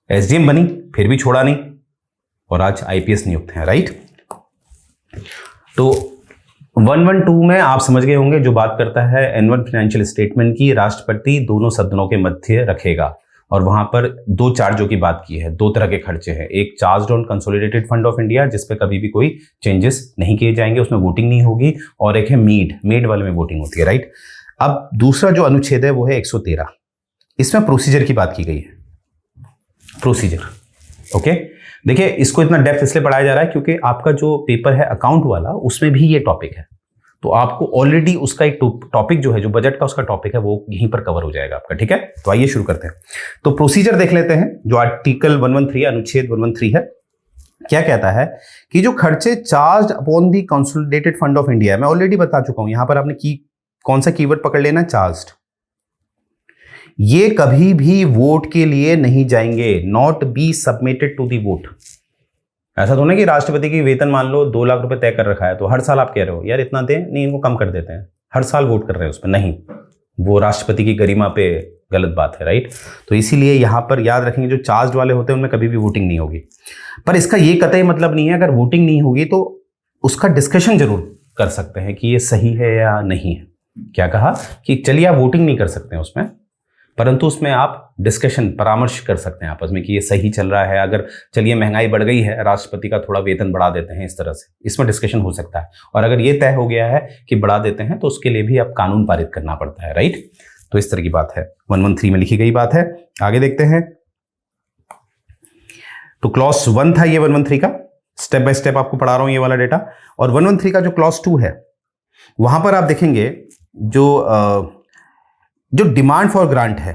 एसडीएम बनी, फिर भी छोड़ा नहीं, और आज आईपीएस नियुक्त हैं, राइट। तो 112 में आप समझ गए होंगे, जो बात करता है एनुअल फाइनेंशियल स्टेटमेंट की, राष्ट्रपति दोनों सदनों के मध्य रखेगा, और वहां पर दो चार्जों की बात की है, दो तरह के खर्चे हैं, एक charge on consolidated fund of India, जिसपे कभी भी कोई चेंजेस नहीं किए जाएंगे, उसमें वोटिंग नहीं होगी, और एक है मेड वाले में वोटिंग होती है, राइट। अब दूसरा जो अनुच्छेद है वो है 113, इसमें प्रोसीजर की बात की गई है, प्रोसीजर, ओके। देखिए, इसको इतना डेप्थ इसलिए पढ़ाया जा रहा है क्योंकि आपका जो पेपर है अकाउंट वाला, उसमें भी ये टॉपिक है, तो आपको ऑलरेडी उसका एक टॉपिक जो है, जो बजट का उसका टॉपिक है, वो यहीं पर कवर हो जाएगा आपका, ठीक है। तो आइए शुरू करते हैं। तो प्रोसीजर देख लेते हैं, जो आर्टिकल 113 अनुच्छेद 113 है, क्या कहता है कि जो खर्चे charge upon the consolidated fund of India, मैं ऑलरेडी बता चुका हूं, यहां पर आपने कौन सा कीवर्ड पकड़ लेना, चार्ज्ड, ये कभी भी वोट के लिए नहीं जाएंगे, not be submitted to the vote. ऐसा तो नहीं कि राष्ट्रपति की वेतन मान लो 2 लाख रुपए तय कर रखा है, तो हर साल आप कह रहे हो यार इतना दें, नहीं इनको कम कर देते हैं, हर साल वोट कर रहे हैं उस पर, नहीं, वो राष्ट्रपति की गरिमा पे गलत बात है, राइट। तो इसीलिए यहां पर याद रखेंगे, जो चार्ज वाले होते हैं उनमें कभी भी वोटिंग नहीं होगी। पर इसका ये कतई मतलब नहीं है, अगर वोटिंग नहीं होगी तो उसका डिस्कशन जरूर कर सकते हैं कि ये सही है या नहीं है। क्या कहा कि चलिए आप वोटिंग नहीं कर सकते हैं उसमें, परंतु उसमें आप डिस्कशन, परामर्श कर सकते हैं आपस में कि ये सही चल रहा है, अगर चलिए महंगाई बढ़ गई है, राष्ट्रपति का थोड़ा वेतन बढ़ा देते हैं, इस तरह से इसमें डिस्कशन हो सकता है। और अगर ये तय हो गया है कि बढ़ा देते हैं तो उसके लिए भी अब कानून पारित करना पड़ता है, राइट। तो इस तरह की बात है, 113 में लिखी गई बात है। आगे देखते हैं। तो क्लॉज 1 था ये 113 का, स्टेप बाय स्टेप आपको पढ़ा रहा हूं ये वाला डेटा। और 113 का जो क्लॉज 2 है, वहां पर आप देखेंगे जो डिमांड फॉर ग्रांट है,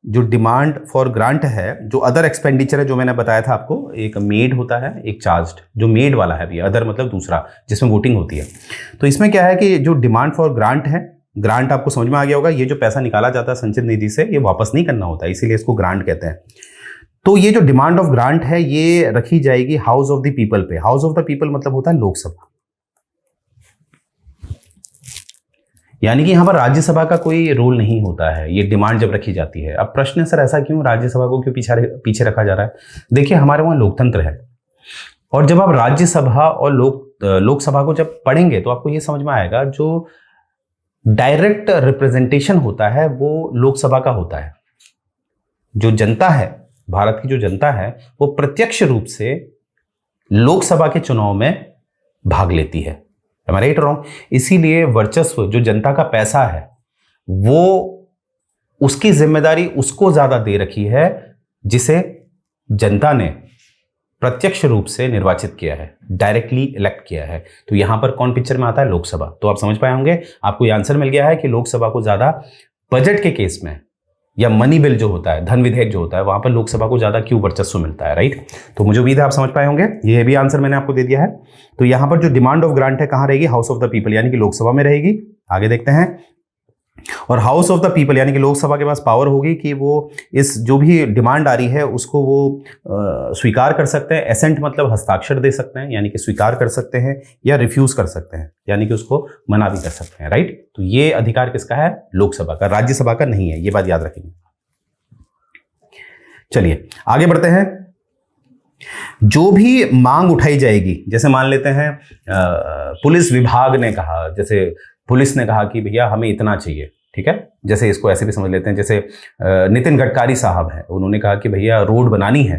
जो डिमांड फॉर ग्रांट है, जो अदर एक्सपेंडिचर है, जो मैंने बताया था आपको, एक मेड होता है, एक चार्ज्ड, जो मेड वाला है भी, अदर मतलब दूसरा जिसमें वोटिंग होती है। तो इसमें क्या है कि जो डिमांड फॉर ग्रांट है, ग्रांट आपको समझ में आ गया होगा, ये जो पैसा निकाला जाता है संचित निधि से, ये वापस नहीं करना होता, इसीलिए इसको ग्रांट कहते हैं। तो ये जो डिमांड ऑफ ग्रांट है ये रखी जाएगी हाउस ऑफ द पीपल पे। हाउस ऑफ द पीपल मतलब होता है लोकसभा, यानी कि यहां पर राज्यसभा का कोई रोल नहीं होता है ये डिमांड जब रखी जाती है। अब प्रश्न है सर ऐसा क्यों, राज्यसभा को क्यों पीछे रखा जा रहा है? देखिए हमारे वहां लोकतंत्र है, और जब आप राज्यसभा और लोकसभा को जब पढ़ेंगे तो आपको ये समझ में आएगा, जो डायरेक्ट रिप्रेजेंटेशन होता है वो लोकसभा का होता है। जो जनता है भारत की जो जनता है वो प्रत्यक्ष रूप से लोकसभा के चुनाव में भाग लेती है। Am I right or wrong? इसीलिए वर्चस्व, जो जनता का पैसा है, वो उसकी जिम्मेदारी उसको ज्यादा दे रखी है जिसे जनता ने प्रत्यक्ष रूप से निर्वाचित किया है, डायरेक्टली इलेक्ट किया है। तो यहां पर कौन पिक्चर में आता है? लोकसभा। तो आप समझ पाए होंगे, आपको ये आंसर मिल गया है कि लोकसभा को ज्यादा बजट के केस में, या मनी बिल जो होता है, धन विधेयक जो होता है, वहां पर लोकसभा को ज्यादा क्यों वर्चस्व मिलता है, राइट। तो मुझे उम्मीद है आप समझ पाए होंगे, ये भी आंसर मैंने आपको दे दिया है। तो यहां पर जो डिमांड ऑफ ग्रांट है कहां रहेगी? हाउस ऑफ द पीपल, यानी कि लोकसभा में रहेगी। आगे देखते हैं। और हाउस ऑफ द पीपल यानी कि लोकसभा के पास पावर होगी कि वो इस जो भी डिमांड आ रही है उसको वो स्वीकार कर सकते हैं। एसेंट मतलब हस्ताक्षर दे सकते हैं, यानी कि स्वीकार कर सकते हैं, या रिफ्यूज कर सकते हैं, यानी कि उसको मना भी कर सकते हैं, राइट। तो ये अधिकार किसका है? लोकसभा का, राज्यसभा का नहीं है, ये बात याद रखेंगे। चलिए आगे बढ़ते हैं। जो भी मांग उठाई जाएगी, जैसे मान लेते हैं पुलिस विभाग ने कहा, जैसे पुलिस ने कहा कि भैया हमें इतना चाहिए, ठीक है। जैसे इसको ऐसे भी समझ लेते हैं, जैसे नितिन गडकरी साहब हैं, उन्होंने कहा कि भैया रोड बनानी है,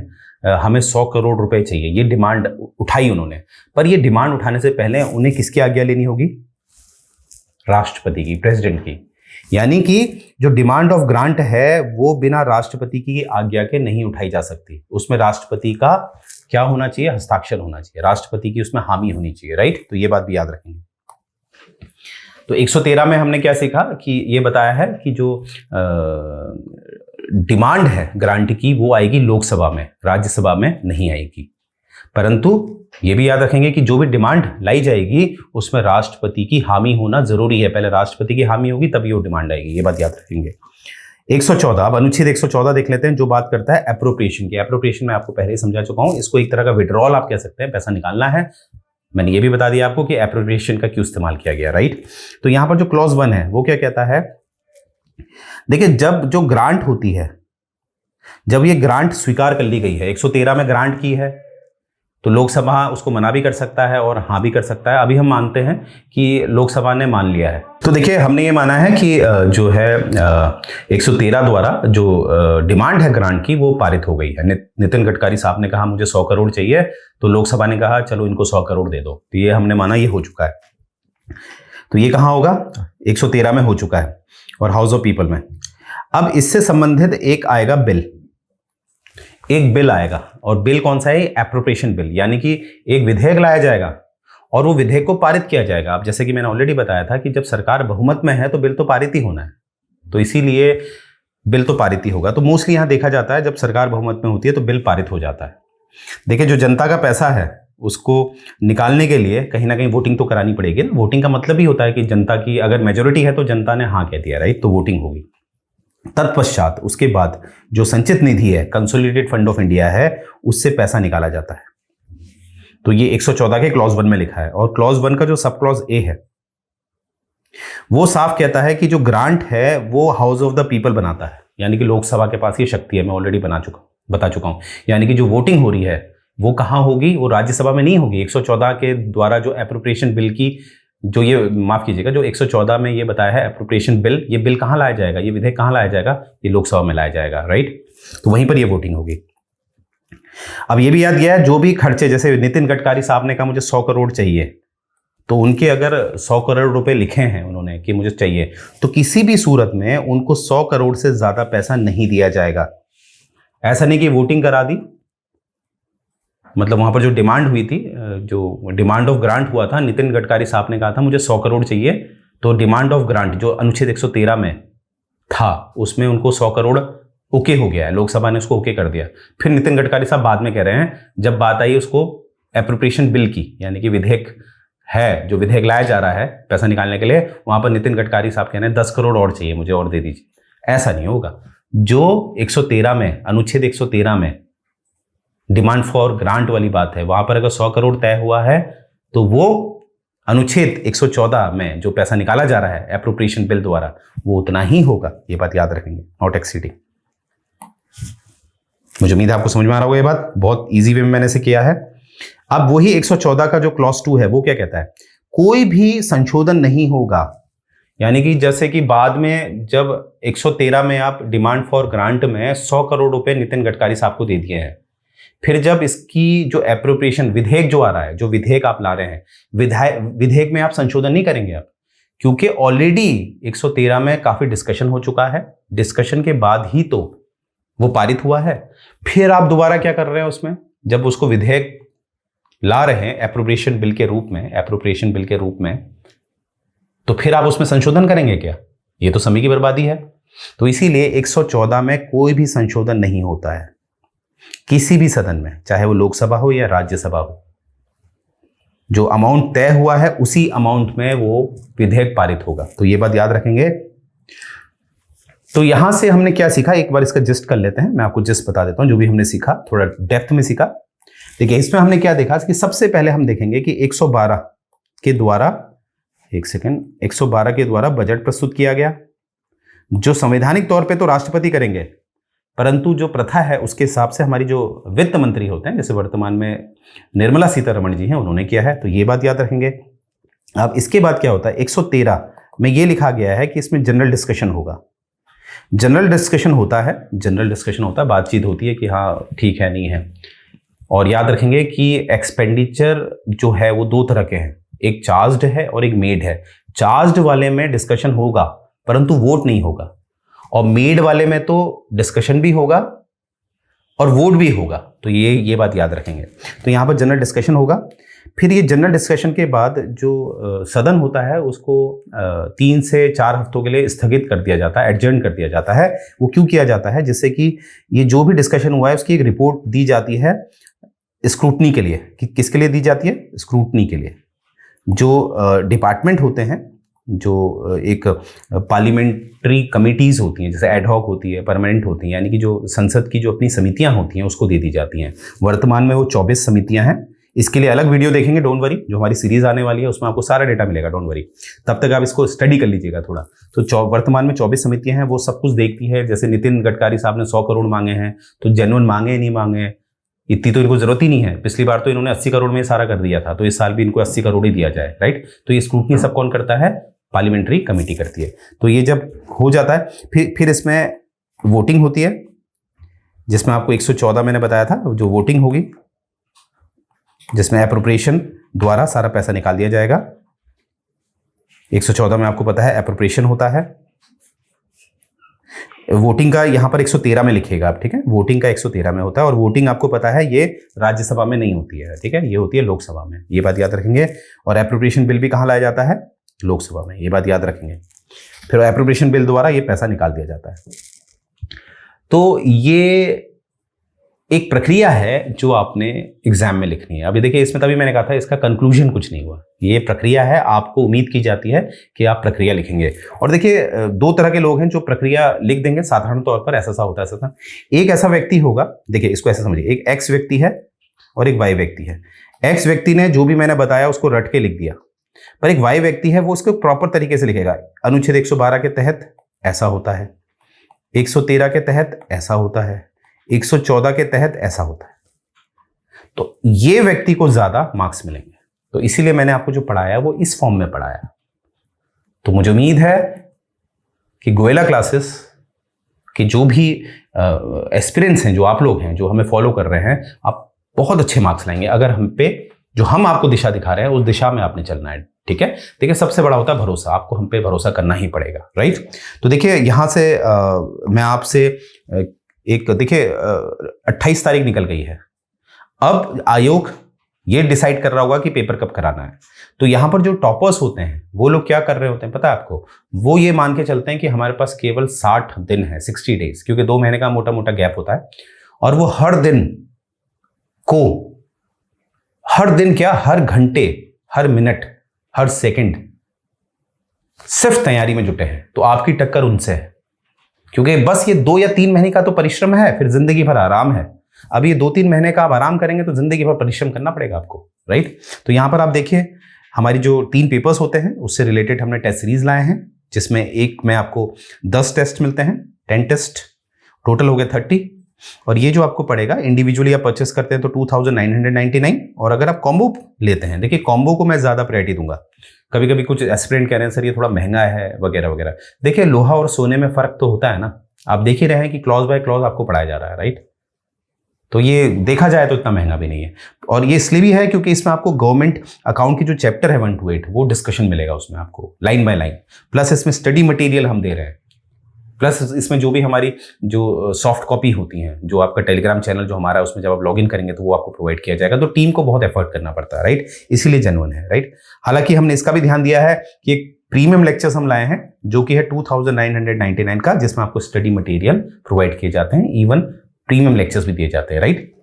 हमें 100 करोड़ रुपए चाहिए, ये डिमांड उठाई उन्होंने। पर ये डिमांड उठाने से पहले उन्हें किसकी आज्ञा लेनी होगी? राष्ट्रपति की, प्रेसिडेंट की। यानी कि जो डिमांड ऑफ ग्रांट है वो बिना राष्ट्रपति की आज्ञा के नहीं उठाई जा सकती। उसमें राष्ट्रपति का क्या होना चाहिए? हस्ताक्षर होना चाहिए, राष्ट्रपति की उसमें हामी होनी चाहिए, राइट। तो ये बात भी याद रखेंगे। तो 113 में हमने क्या सीखा कि ये बताया है कि जो डिमांड है ग्रांट की वो आएगी लोकसभा में, राज्यसभा में नहीं आएगी। परंतु ये भी याद रखेंगे कि जो भी डिमांड लाई जाएगी उसमें राष्ट्रपति की हामी होना जरूरी है। पहले राष्ट्रपति की हामी होगी तभी वो डिमांड आएगी, ये बात याद रखेंगे। 114, अब अनुच्छेद 114 देख लेते हैं, जो बात करता है एप्रोप्रिएशन की। एप्रोप्रिएशन मैं आपको पहले ही समझा चुका हूं, इसको एक तरह का विड्रॉल आप कह सकते हैं, पैसा निकालना है। मैंने ये भी बता दिया आपको कि एप्रोप्रिएशन का क्यों इस्तेमाल किया गया, राइट। तो यहां पर जो क्लॉज 1 है वो क्या कहता है? देखिए, जब जो ग्रांट होती है, जब ये ग्रांट स्वीकार कर ली गई है, 113 में ग्रांट की है, तो लोकसभा उसको मना भी कर सकता है और हाँ भी कर सकता है। अभी हम मानते हैं कि लोकसभा ने मान लिया है। तो देखिए, हमने ये माना है कि जो है 113 द्वारा जो डिमांड है ग्रांट की वो पारित हो गई है। नितिन गडकरी साहब ने कहा मुझे 100 करोड़ चाहिए, तो लोकसभा ने कहा चलो इनको 100 करोड़ दे दो। तो ये हमने माना ये हो चुका है। तो ये कहाँ होगा? 113 में हो चुका है और हाउस ऑफ पीपल में। अब इससे संबंधित एक आएगा बिल, एक बिल आएगा, और बिल कौन सा है? एप्रोप्रिएशन बिल, यानी कि एक विधेयक लाया जाएगा और वो विधेयक को पारित किया जाएगा। अब जैसे कि मैंने ऑलरेडी बताया था कि जब सरकार बहुमत में है तो बिल तो पारित ही होना है, तो इसीलिए बिल तो पारित ही होगा। तो मोस्टली यहां देखा जाता है जब सरकार बहुमत में होती है तो बिल पारित हो जाता है। देखिए, जो जनता का पैसा है उसको निकालने के लिए कहीं ना कहीं वोटिंग तो करानी पड़ेगी ना। वोटिंग का मतलब ही होता है कि जनता की अगर मेजोरिटी है तो जनता ने हाँ कह दिया, राइट, तो वोटिंग होगी। तत्पश्चात उसके बाद जो संचित निधि है, कंसोलिडेटेड फंड ऑफ इंडिया है, उससे पैसा निकाला जाता है। तो ये 114 के क्लॉज 1 में लिखा है। और क्लॉज 1 का जो सब क्लॉज ए है वो साफ कहता है कि जो ग्रांट है वो हाउस ऑफ द पीपल बनाता है, यानी कि लोकसभा के पास ये शक्ति है। मैं ऑलरेडी बता चुका हूं। यानी कि जो वोटिंग हो रही है वो कहां होगी? वो राज्यसभा में नहीं होगी। 114 के द्वारा जो एप्रोप्रिएशन बिल की जो ये माफ कीजिएगा, जो 114 में ये बताया है एप्रोप्रिएशन बिल, ये बिल कहां लाया जाएगा? ये विधेयक कहां लाया जाएगा? ये लोकसभा में लाया जाएगा, राइट। तो वहीं पर ये वोटिंग होगी। अब ये भी याद गया है, जो भी खर्चे, जैसे नितिन गडकरी साहब ने कहा मुझे 100 करोड़ चाहिए, तो उनके अगर 100 करोड़ रुपए लिखे हैं उन्होंने कि मुझे चाहिए, तो किसी भी सूरत में उनको 100 करोड़ से ज्यादा पैसा नहीं दिया जाएगा। ऐसा नहीं कि वोटिंग करा दी, मतलब वहां पर जो डिमांड हुई थी, जो डिमांड ऑफ ग्रांट हुआ था, नितिन गडकरी साहब ने कहा था मुझे 100 करोड़ चाहिए, तो डिमांड ऑफ ग्रांट जो अनुच्छेद 113 में था उसमें उनको 100 करोड़ ओके हो गया है, लोकसभा ने उसको ओके कर दिया। फिर नितिन गडकरी साहब बाद में कह रहे हैं, जब बात आई उसको एप्रोप्रिएशन बिल की, यानी कि विधेयक है, जो विधेयक लाया जा रहा है पैसा निकालने के लिए, वहां पर नितिन गडकरी साहब कह रहे हैं 10 करोड़ और चाहिए मुझे, और दे दीजिए। ऐसा नहीं होगा। जो 113 में, अनुच्छेद 113 में डिमांड फॉर ग्रांट वाली बात है, वहां पर अगर 100 करोड़ तय हुआ है तो वो अनुच्छेद 114 में जो पैसा निकाला जा रहा है एप्रोप्रिएशन बिल द्वारा, वो उतना ही होगा। ये बात याद रखेंगे, नॉट एक्सीडिंग। मुझे उम्मीद है आपको समझ में आ रहा होगा। ये बात बहुत इजी वे में मैंने इसे किया है। अब वही 114 का जो क्लॉज 2 है वो क्या कहता है? कोई भी संशोधन नहीं होगा यानी कि जैसे कि बाद में जब 113 में आप डिमांड फॉर ग्रांट में 100 करोड़ रुपए नितिन गडकरी साहब को दे दिए हैं, फिर जब इसकी जो एप्रोप्रिएशन विधेयक जो आ रहा है, जो विधेयक आप ला रहे हैं, विधेयक में आप संशोधन नहीं करेंगे आप, क्योंकि ऑलरेडी 113 में काफी डिस्कशन हो चुका है, डिस्कशन के बाद ही तो वो पारित हुआ है। फिर आप दोबारा क्या कर रहे हैं उसमें, जब उसको विधेयक ला रहे हैं एप्रोप्रिएशन बिल के रूप में, तो फिर आप उसमें संशोधन करेंगे क्या? ये तो समय की बर्बादी है। तो इसीलिए 114 में कोई भी संशोधन नहीं होता है किसी भी सदन में, चाहे वो लोकसभा हो या राज्यसभा हो। जो अमाउंट तय हुआ है उसी अमाउंट में वो विधेयक पारित होगा। तो ये बात याद रखेंगे। तो यहां से हमने क्या सीखा, एक बार इसका जिस्ट कर लेते हैं। मैं आपको जिस्ट बता देता हूं जो भी हमने सीखा, थोड़ा डेप्थ में सीखा। देखिए इसमें हमने क्या देखा कि सबसे पहले हम देखेंगे कि 112 के द्वारा, एक सेकेंड, 112 के द्वारा बजट प्रस्तुत किया गया, जो संवैधानिक तौर पे तो राष्ट्रपति करेंगे, परंतु जो प्रथा है उसके हिसाब से हमारी जो वित्त मंत्री होते हैं, जैसे वर्तमान में निर्मला सीतारमण जी हैं, उन्होंने किया है। तो ये बात याद रखेंगे। अब इसके बाद क्या होता है, 113 में ये लिखा गया है कि इसमें जनरल डिस्कशन होगा। जनरल डिस्कशन होता है, बातचीत होती है कि हाँ ठीक है, नहीं है। और याद रखेंगे कि एक्सपेंडिचर जो है वो दो तरह के हैं, एक चार्ज्ड है और एक मेड है। चार्ज्ड वाले में डिस्कशन होगा परंतु वोट नहीं होगा, और मेड वाले में तो डिस्कशन भी होगा और वोट भी होगा। तो ये बात याद रखेंगे। तो यहाँ पर जनरल डिस्कशन होगा। फिर ये जनरल डिस्कशन के बाद जो सदन होता है उसको 3 से 4 हफ्तों के लिए स्थगित कर दिया जाता है, एडजर्न कर दिया जाता है। वो क्यों किया जाता है, जिससे कि ये जो भी डिस्कशन हुआ है उसकी एक रिपोर्ट दी जाती है स्क्रूटनी के लिए। कि किसके लिए दी जाती है? स्क्रूटनी के लिए। जो डिपार्टमेंट होते हैं, जो एक पार्लियामेंट्री कमिटीज़ होती हैं, जैसे एडहॉक होती है, परमानेंट होती हैं, यानी कि जो संसद की जो अपनी समितियां होती हैं उसको दे दी जाती हैं। वर्तमान में वो 24 समितियां हैं। इसके लिए अलग वीडियो देखेंगे, डोंट वरी, जो हमारी सीरीज आने वाली है उसमें आपको सारा डेटा मिलेगा, डोंट वरी। तब तक आप इसको स्टडी कर लीजिएगा थोड़ा। तो वर्तमान में 24 समितियां हैं, वो सब कुछ देखती है। जैसे नितिन गडकरी साहब ने 100 करोड़ मांगे हैं, तो जेन्युइन मांगे नहीं मांगे, इतनी तो इनको जरूरत ही नहीं है। पिछली बार तो इन्होंने 80 करोड़ में सारा कर दिया था, तो इस साल भी इनको 80 करोड़ ही दिया जाए, राइट। तो ये स्क्रूटनी सब कौन करता है? पार्लियामेंट्री कमेटी करती है। तो ये जब हो जाता है फिर इसमें वोटिंग होती है, जिसमें आपको 114 मैंने बताया था, जो वोटिंग होगी, जिसमें एप्रोप्रिएशन द्वारा सारा पैसा निकाल दिया जाएगा। 114 में आपको पता है एप्रोप्रिएशन होता है। वोटिंग का यहां पर 113 में लिखिएगा आप, ठीक है। वोटिंग का 113 में होता है, और वोटिंग आपको पता है ये राज्यसभा में नहीं होती है, ठीक है, ये होती है लोकसभा में। ये बात याद रखेंगे। और एप्रोप्रिएशन बिल भी कहां लाया जाता है? लोकसभा में। ये बात याद रखेंगे। फिर एप्रोप्रिएशन बिल द्वारा ये पैसा निकाल दिया जाता है। तो ये एक प्रक्रिया है जो आपने एग्जाम में लिखनी है। अभी देखिए इसमें तभी मैंने कहा था इसका कंक्लूजन कुछ नहीं हुआ, ये प्रक्रिया है। आपको उम्मीद की जाती है कि आप प्रक्रिया लिखेंगे। और देखिए 2 तरह के लोग हैं जो प्रक्रिया लिख देंगे साधारण तौर पर। ऐसा होता है, ऐसा था। एक ऐसा व्यक्ति होगा, देखिए इसको ऐसे समझिए, एक एक्स व्यक्ति है और एक वाई व्यक्ति है। एक्स व्यक्ति ने जो भी मैंने बताया उसको रट के लिख दिया, पर एक वाई व्यक्ति है वो उसको प्रॉपर तरीके से लिखेगा। अनुच्छेद 112 के तहत ऐसा होता है, 113 के तहत ऐसा होता है, 114 के तहत ऐसा होता है। तो ये व्यक्ति को ज्यादा मार्क्स मिलेंगे। तो इसीलिए मैंने आपको जो पढ़ाया वो इस फॉर्म में पढ़ाया। तो मुझे उम्मीद है कि गोयला क्लासेस के जो भी एस्पिरेंट्स हैं, जो आप लोग हैं, जो हमें फॉलो कर रहे हैं, आप बहुत अच्छे मार्क्स लाएंगे अगर हम पे जो हम आपको दिशा दिखा रहे हैं उस दिशा में आपने चलना है, ठीक है। देखिए सबसे बड़ा होता है भरोसा, आपको हम पे भरोसा करना ही पड़ेगा, राइट। तो देखिए यहां से मैं आपसे एक, देखिए 28 तारीख निकल गई है। अब आयोग ये डिसाइड कर रहा होगा कि पेपर कब कराना है। तो यहां पर जो टॉपर्स होते हैं वो लोग क्या कर रहे होते हैं पता है आपको? वो ये मान के चलते हैं कि हमारे पास केवल 60 दिन है, 60 डेज, क्योंकि 2 महीने का मोटा मोटा गैप होता है। और वो हर दिन क्या, हर घंटे, हर मिनट, हर सेकंड सिर्फ तैयारी में जुटे हैं। तो आपकी टक्कर उनसे है, क्योंकि बस ये 2 या 3 महीने का तो परिश्रम है, फिर जिंदगी भर आराम है। अब ये 2-3 महीने का आप आराम करेंगे तो जिंदगी भर परिश्रम करना पड़ेगा आपको, राइट। तो यहां पर आप देखिए हमारी जो 3 पेपर्स होते हैं उससे रिलेटेड हमने टेस्ट सीरीज लाए हैं, जिसमें एक में आपको 10 टेस्ट मिलते हैं, 10 टेस्ट, टोटल हो गए 30। और ये जो आपको पड़ेगा, इंडिविजुअली आप परचेस करते हैं तो 2999, और अगर आप कॉम्बो लेते हैं, देखिए कॉम्बो को मैं ज्यादा प्रायोरिटी दूंगा। कभी कभी कुछ एस्पिरेंट कह रहे हैं सर ये थोड़ा महंगा है वगैरह वगैरह। देखिए लोहा और सोने में फर्क तो होता है ना, आप देख ही रहे हैं कि क्लॉज बाय क्लॉज आपको पढ़ाया जा रहा है, राइट। तो ये देखा जाए तो इतना महंगा भी नहीं है, और ये इसलिए भी है क्योंकि इसमें आपको गवर्नमेंट अकाउंट की जो चैप्टर है 1 to 8 वो डिस्कशन मिलेगा उसमें आपको लाइन बाय लाइन, प्लस इसमें स्टडी मटेरियल हम दे रहे हैं, प्लस इसमें जो भी हमारी जो सॉफ्ट कॉपी होती हैं, जो आपका टेलीग्राम चैनल जो हमारा है उसमें जब आप लॉगिन करेंगे तो वो आपको प्रोवाइड किया जाएगा। तो टीम को बहुत एफर्ट करना पड़ता है, राइट, इसीलिए जेन्युइन है, राइट। हालांकि हमने इसका भी ध्यान दिया है कि एक प्रीमियम लेक्चर्स हम लाए हैं जो कि है 2999 का, जिसमें आपको स्टडी मटेरियल प्रोवाइड किए जाते हैं, इवन प्रीमियम लेक्चर्स भी दिए जाते हैं, राइट।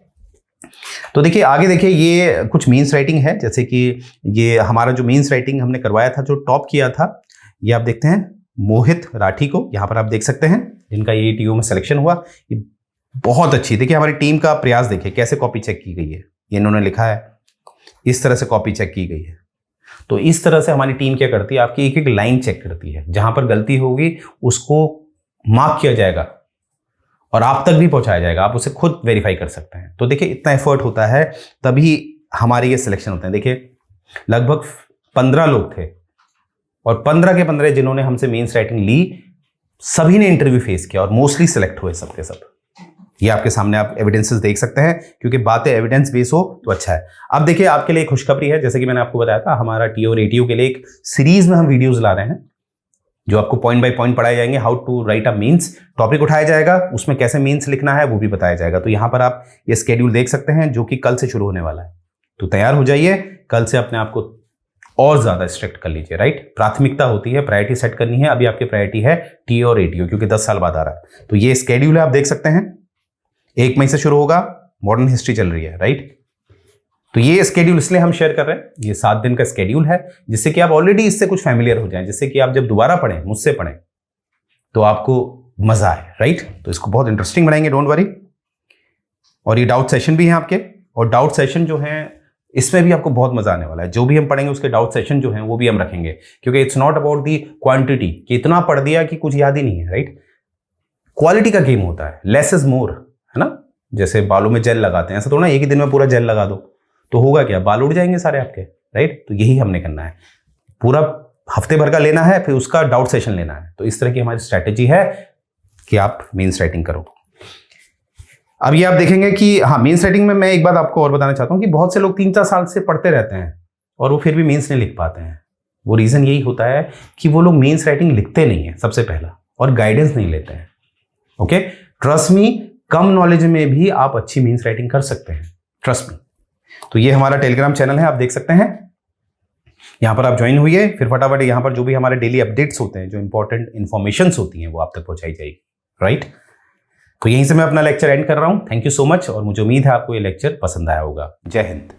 तो देखिए आगे देखिए, ये कुछ मीन्स राइटिंग है, जैसे कि ये हमारा जो मीन्स राइटिंग हमने करवाया था, जो टॉप किया था, ये आप देखते हैं मोहित राठी को, यहाँ पर आप देख सकते हैं, जिनका ये टीओ में सिलेक्शन हुआ। ये बहुत अच्छी, देखिए हमारी टीम का प्रयास देखिए कैसे कॉपी चेक की गई है, ये इन्होंने लिखा है, इस तरह से कॉपी चेक की गई है। तो इस तरह से हमारी टीम क्या करती है, आपकी एक एक लाइन चेक करती है, जहां पर गलती होगी उसको मार्क किया जाएगा और आप तक भी पहुंचाया जाएगा, आप उसे खुद वेरीफाई कर सकते हैं। तो देखिए इतना एफर्ट होता है तभी हमारे ये सिलेक्शन होते हैं। देखिए लगभग 15 लोग थे और 15 के 15 जिन्होंने हमसे मेंस राइटिंग ली, सभी ने इंटरव्यू फेस किया और मोस्टली सिलेक्ट हुए सबके सब। ये आपके सामने आप एविडेंसेस देख सकते हैं, क्योंकि बातें एविडेंस बेस हो तो अच्छा है। अब देखिए आपके लिए खुशखबरी है, जैसे कि मैंने आपको बताया था, हमारा टीओ और एटीओ के लिए एक सीरीज में हम वीडियोस ला रहे हैं जो आपको पॉइंट बाय पॉइंट पढ़ाए जाएंगे। How to write a means topic उठाया जाएगा, उसमें कैसे मीन्स लिखना है वो भी बताया जाएगा। तो यहां पर आप ये स्केड्यूल देख सकते हैं जो कि कल से शुरू होने वाला है। तो तैयार हो जाइए, कल से अपने आप को और ज्यादा स्ट्रिक्ट कर लीजिए, राइट। प्राथमिकता होती है, प्रायोरिटी सेट करनी है। अभी आपकी प्रायोरिटी है टीओ और एटीओ, क्योंकि 10 साल बाद आ रहा है। तो ये स्केड्यूल है, आप देख सकते हैं, 1 मई से शुरू होगा, मॉडर्न हिस्ट्री चल रही है, राइट। तो ये स्केड्यूल इसलिए हम शेयर कर रहे हैं, ये 7 दिन का स्केड्यूल है, जिससे कि आप ऑलरेडी इससे कुछ फैमिलियर हो जाएं, जिससे कि आप जब दोबारा पढ़ें, मुझसे पढ़ें, तो आपको मजा आए, राइट। तो इसको बहुत इंटरेस्टिंग बनाएंगे, डोंट वरी। और ये डाउट सेशन भी हैं आपके, और डाउट सेशन जो हैं इसमें भी आपको बहुत मजा आने वाला है। जो भी हम पढ़ेंगे उसके डाउट सेशन जो हैं वो भी हम रखेंगे, क्योंकि it's not about the quantity कि इतना पढ़ दिया कि कुछ याद ही नहीं है, राइट। क्वालिटी का गेम होता है, लेस इज मोर, है ना। जैसे बालों में जेल लगाते हैं, ऐसा थोड़ा एक ही दिन में पूरा जेल लगा दो तो होगा क्या, बाल उड़ जाएंगे सारे आपके, राइट। तो यही हमने करना है, पूरा हफ्ते भर का लेना है, फिर उसका डाउट सेशन लेना है। तो इस तरह की हमारी स्ट्रैटेजी है कि आप मेंस राइटिंग करो। अब ये आप देखेंगे कि हाँ, मेंस राइटिंग में मैं एक बात आपको और बताना चाहता हूँ कि बहुत से लोग 3-4 साल से पढ़ते रहते हैं और वो फिर भी मेंस नहीं लिख पाते हैं। वो रीजन यही होता है कि वो लोग मेंस राइटिंग लिखते नहीं है सबसे पहला, और गाइडेंस नहीं लेते हैं। ओके, ट्रस्ट मी, कम नॉलेज में भी आप अच्छी मेंस राइटिंग कर सकते हैं, ट्रस्ट मी। तो ये हमारा टेलीग्राम चैनल है, आप देख सकते हैं, यहां पर आप ज्वाइन हुई, फिर फटाफट यहां पर जो भी हमारे डेली अपडेट्स होते हैं, जो इंपॉर्टेंट इंफॉर्मेशन होती हैं, वो आप तक पहुंचाई जाएगी, राइट। तो यहीं से मैं अपना लेक्चर एंड कर रहा हूं। थैंक यू सो मच, और मुझे उम्मीद है आपको ये लेक्चर पसंद आया होगा। जय हिंद।